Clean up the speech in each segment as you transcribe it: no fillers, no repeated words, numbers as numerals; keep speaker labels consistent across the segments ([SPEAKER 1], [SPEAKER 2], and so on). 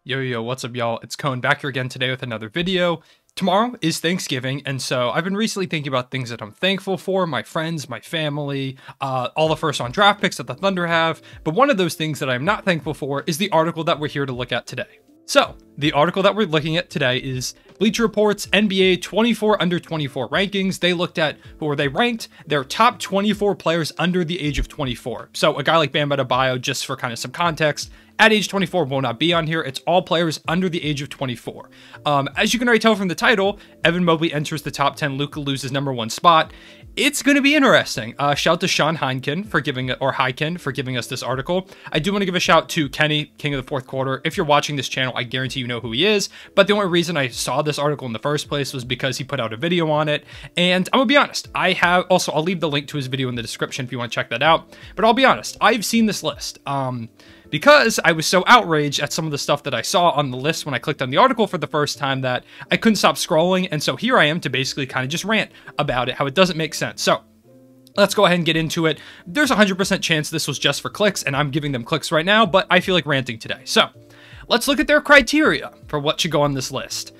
[SPEAKER 1] Yo, what's up, y'all? It's Cone back here again today with another video. Tomorrow is Thanksgiving, and so I've been recently thinking about things that I'm thankful for, my friends, my family, all the first-round draft picks that the Thunder have, but one of those things that I'm not thankful for is the article that we're here to look at today. So, the article that we're looking at today is Bleacher Report's NBA 24 under 24 rankings. They looked at, or they ranked their top 24 players under the age of 24. So a guy like Bam Adebayo, just for kind of some context, at age 24 will not be on here. It's all players under the age of 24. As you can already tell from the title, Evan Mobley enters the top 10. Luka loses #1 spot. It's going to be interesting. Shout out to Sean Heineken for giving us this article. I do want to give a shout to Kenny, King of the Fourth Quarter. If you're watching this channel, I guarantee you know who he is. But the only reason I saw this article in the first place was because he put out a video on it. And I'm gonna be honest, I'll leave the link to his video in the description if you want to check that out. But I'll be honest, I've seen this list. Because I was so outraged at some of the stuff that I saw on the list when I clicked on the article for the first time that I couldn't stop scrolling, and so here I am to basically kind of just rant about it, how it doesn't make sense. So let's go ahead and get into it. There's a 100% chance this was just for clicks, and I'm giving them clicks right now, but I feel like ranting today. So let's look at their criteria for what should go on this list.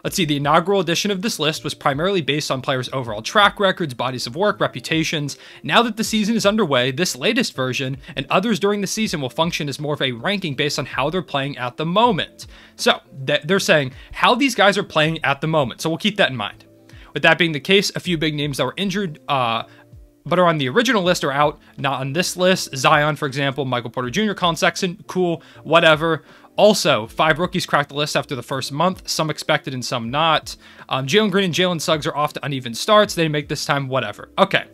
[SPEAKER 1] Let's see, the inaugural edition of this list was primarily based on players' overall track records, bodies of work, reputations. Now that the season is underway, this latest version and others during the season will function as more of a ranking based on how they're playing at the moment. So they're saying how these guys are playing at the moment. So we'll keep that in mind. With that being the case, a few big names that were injured, but are on the original list are out, not on this list. Zion, for example, Michael Porter Jr., Colin Sexton, cool, whatever. Also, 5 rookies cracked the list after the first month, some expected and some not. Jalen Green and Jalen Suggs are off to uneven starts. They make this time, whatever. Okay,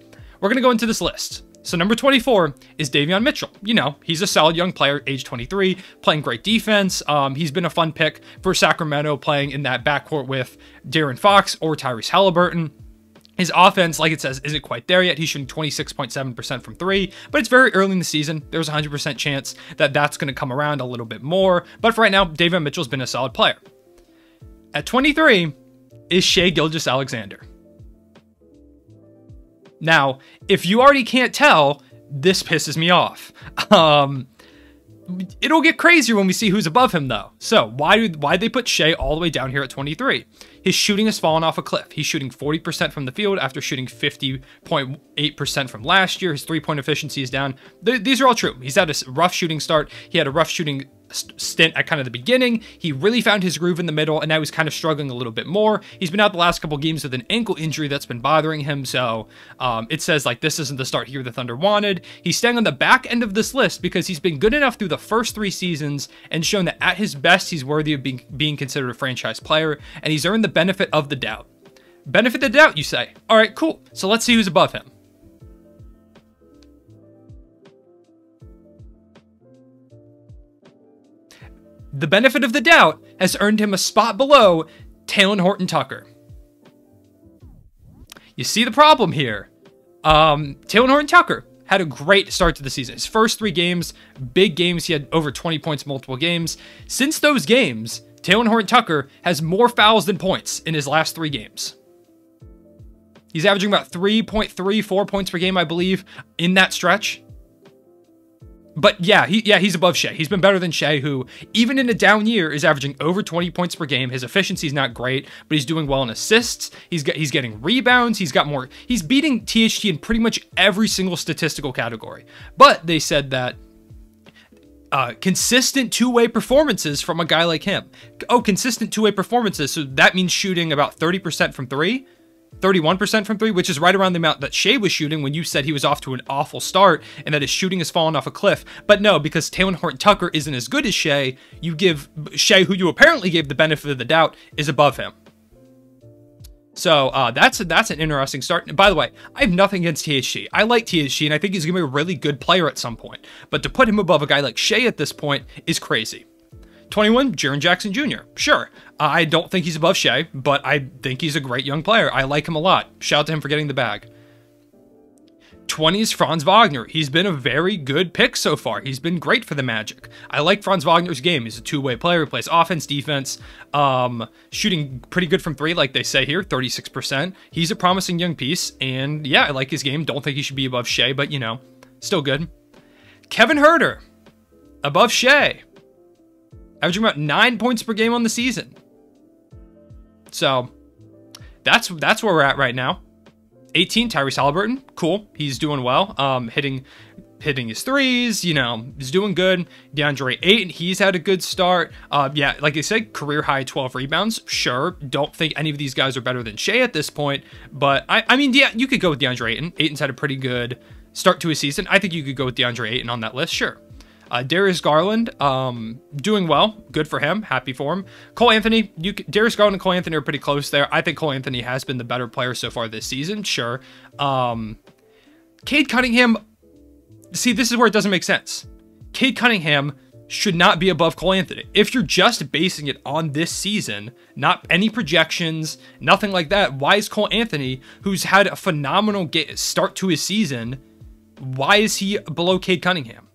[SPEAKER 1] we're going to go into this list. So number 24 is Davion Mitchell. You know, he's a solid young player, age 23, playing great defense. He's been a fun pick for Sacramento, playing in that backcourt with De'Aaron Fox or Tyrese Halliburton. His offense, like it says, isn't quite there yet. He's shooting 26.7% from 3, but it's very early in the season. There's a 100% chance that that's going to come around a little bit more. But for right now, Davion Mitchell's been a solid player. At 23 is Shai Gilgeous-Alexander. Now, if you already can't tell, this pisses me off. It'll get crazier when we see who's above him, though. So why'd they put Shai all the way down here at 23? His shooting has fallen off a cliff. He's shooting 40% from the field after shooting 50.8% from last year. His three-point efficiency is down. These are all true. He's had a rough shooting start. He had a rough shooting stint at kind of the beginning. He really found his groove in the middle, and now he's kind of struggling a little bit more. He's been out the last couple games with an ankle injury that's been bothering him, so it says like this isn't the start here the Thunder wanted. He's staying on the back end of this list because he's been good enough through the first 3 seasons and shown that at his best he's worthy of being considered a franchise player, and he's earned the benefit of the doubt. Benefit of the doubt, you say? All right, cool. So let's see who's above him. The benefit of the doubt has earned him a spot below Horton-Tucker. You see the problem here. Horton-Tucker had a great start to the season. His first 3 games, big games. He had over 20 points multiple games. Since those games, Horton-Tucker has more fouls than points in his last 3 games. He's averaging about 3.34 points per game, I believe, in that stretch. But yeah, he's above Shai. He's been better than Shai, who, even in a down year, is averaging over 20 points per game. His efficiency is not great, but he's doing well in assists. He's getting rebounds. He's beating THT in pretty much every single statistical category. But they said that consistent two-way performances from a guy like him. Oh, consistent two-way performances. So that means shooting about 30% from 3. 31% from 3, which is right around the amount that Shai was shooting when you said he was off to an awful start and that his shooting has fallen off a cliff. But no, because Horton-Tucker isn't as good as Shai, you give Shai, who you apparently gave the benefit of the doubt, is above him. So that's an interesting start. And by the way, I have nothing against THT. I like THT, and I think he's going to be a really good player at some point. But to put him above a guy like Shai at this point is crazy. 21, Jaren Jackson Jr. Sure, I don't think he's above Shai, but I think he's a great young player. I like him a lot. Shout out to him for getting the bag. 20 is Franz Wagner. He's been a very good pick so far. He's been great for the Magic. I like Franz Wagner's game. He's a two-way player. He plays offense, defense, shooting pretty good from 3, like they say here, 36%. He's a promising young piece, and yeah, I like his game. Don't think he should be above Shai, but you know, still good. Kevin Huerter, above Shai. averaging about 9 points per game on the season. So that's where we're at right now. 18, Tyrese Halliburton, cool. He's doing well. Hitting his threes, you know, he's doing good. Deandre Ayton, he's had a good start. Yeah, like I said, career high 12 rebounds. Sure, don't think any of these guys are better than Shai at this point, but I mean, yeah, you could go with Deandre Ayton. Ayton's had a pretty good start to his season. I think you could go with Deandre Ayton on that list, sure. Darius Garland, doing well. Good for him. Happy for him. Cole Anthony, Darius Garland and Cole Anthony are pretty close there. I think Cole Anthony has been the better player so far this season. Sure. Cade Cunningham, see, this is where it doesn't make sense. Cade Cunningham should not be above Cole Anthony. If you're just basing it on this season, not any projections, nothing like that, why is Cole Anthony, who's had a phenomenal start to his season, why is he below Cade Cunningham?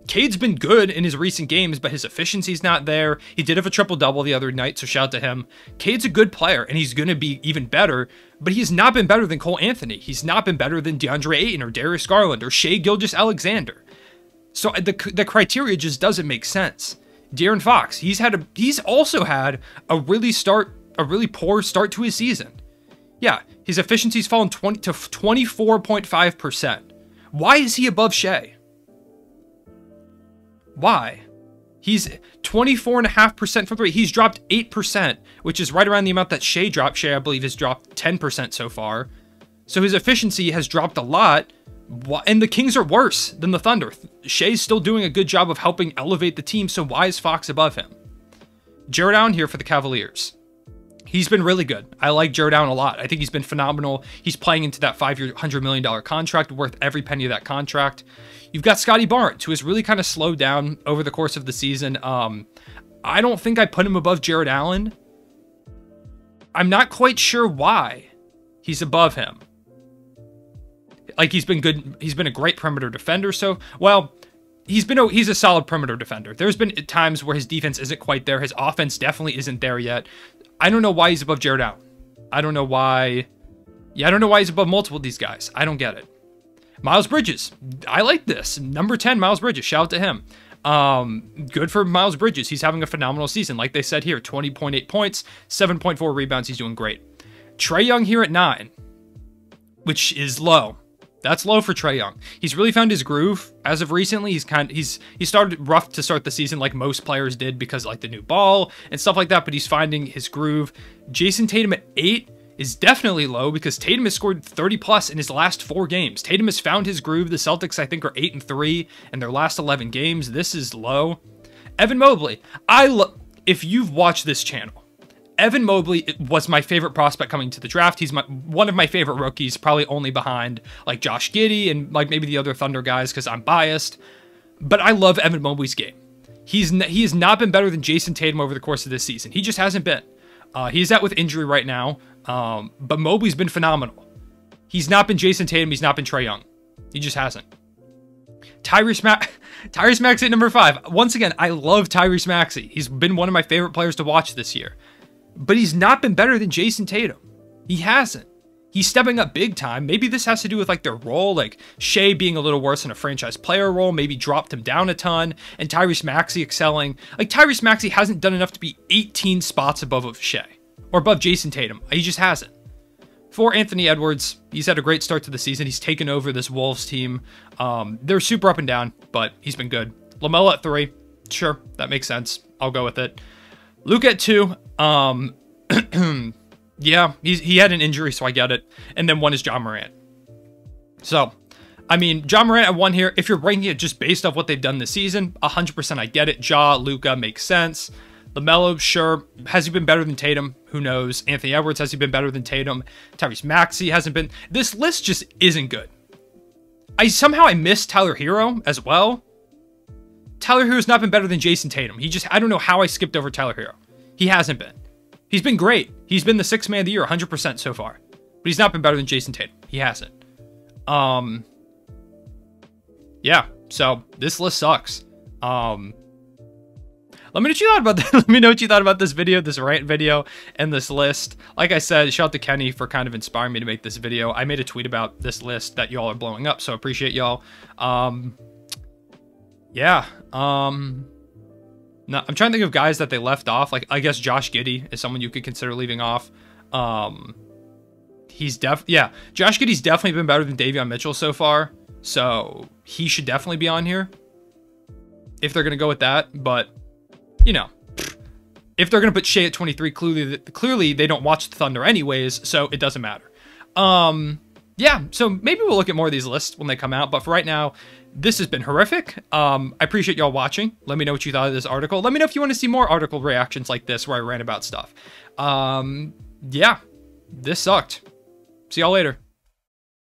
[SPEAKER 1] Cade's been good in his recent games, but his efficiency's not there. He did have a triple-double the other night, so shout out to him. Cade's a good player, and he's going to be even better, but he's not been better than Cole Anthony. He's not been better than DeAndre Ayton or Darius Garland or Shai Gilgeous-Alexander. So the criteria just doesn't make sense. De'Aaron Fox, he's also had a really poor start to his season. Yeah, his efficiency's fallen to 24.5%. Why is he above Shai? Why? He's 24.5% from three. He's dropped 8%, which is right around the amount that Shai dropped. Shai, I believe, has dropped 10% so far. So his efficiency has dropped a lot. And the Kings are worse than the Thunder. Shai's still doing a good job of helping elevate the team, so why is Fox above him? Jarrett Allen here for the Cavaliers. He's been really good. I like Jarrett Allen a lot. I think he's been phenomenal. He's playing into that 5-year, $100 million contract, worth every penny of that contract. You've got Scotty Barnes, who has really kind of slowed down over the course of the season. I don't think I put him above Jarrett Allen. I'm not quite sure why he's above him. Like, he's been good. He's been a great perimeter defender. So, well, he's a solid perimeter defender. There's been times where his defense isn't quite there. His offense definitely isn't there yet. I don't know why he's above Jarrett Allen. I don't know why. Yeah, I don't know why he's above multiple of these guys. I don't get it. Miles Bridges. I like this. Number 10, Miles Bridges. Shout out to him. Good for Miles Bridges. He's having a phenomenal season. Like they said here, 20.8 points, 7.4 rebounds. He's doing great. Trae Young here at 9, which is low. That's low for Trae Young. He's really found his groove as of recently. He started rough to start the season like most players did because like the new ball and stuff like that, but he's finding his groove. Jason Tatum at 8 is definitely low because Tatum has scored 30 plus in his last 4 games. Tatum has found his groove. The Celtics, I think, are 8-3 in their last 11 games. This is low. Evan Mobley. If you've watched this channel, Evan Mobley was my favorite prospect coming to the draft. He's one of my favorite rookies, probably only behind like Josh Giddey and like maybe the other Thunder guys because I'm biased. But I love Evan Mobley's game. He has not been better than Jason Tatum over the course of this season. He just hasn't been. He's out with injury right now, but Mobley's been phenomenal. He's not been Jason Tatum. He's not been Trae Young. He just hasn't. Tyrese Maxey at number 5. Once again, I love Tyrese Maxey. He's been one of my favorite players to watch this year. But he's not been better than Jason Tatum. He hasn't. He's stepping up big time. Maybe this has to do with like their role, like Shai being a little worse in a franchise player role, maybe dropped him down a ton, and Tyrese Maxey excelling. Like Tyrese Maxey hasn't done enough to be 18 spots above Shai or above Jason Tatum. He just hasn't. For Anthony Edwards, he's had a great start to the season. He's taken over this Wolves team. They're super up and down, but he's been good. LaMelo at 3. Sure, that makes sense. I'll go with it. Luke at 2. Yeah, he had an injury, so I get it. And then 1 is John Morant. So, I mean, John Morant at 1 here. If you're ranking it just based off what they've done this season, 100% I get it. Ja, Luka makes sense. LaMelo, sure. Has he been better than Tatum? Who knows? Anthony Edwards, has he been better than Tatum? Tyrese Maxey hasn't been. This list just isn't good. Somehow I missed Tyler Hero as well. Tyler Hero's not been better than Jason Tatum. I don't know how I skipped over Tyler Hero. He hasn't been. He's been great. He's been the 6th man of the year 100% so far. But he's not been better than Jason Tatum. He hasn't. Yeah, so this list sucks. Let me know what you thought about that. Let me know what you thought about this video, this rant video, and this list. Like I said, shout out to Kenny for kind of inspiring me to make this video. I made a tweet about this list that y'all are blowing up, so I appreciate y'all. Yeah. No, I'm trying to think of guys that they left off. Like, I guess Josh Giddey is someone you could consider leaving off. Yeah, Josh Giddey's definitely been better than Davion Mitchell so far. So he should definitely be on here if they're going to go with that. But, you know, if they're going to put Shea at 23, clearly they don't watch the Thunder anyways, so it doesn't matter. Yeah, so maybe we'll look at more of these lists when they come out. But for right now, this has been horrific. I appreciate y'all watching. Let me know what you thought of this article. Let me know if you want to see more article reactions like this where I rant about stuff. Yeah, this sucked. See y'all later.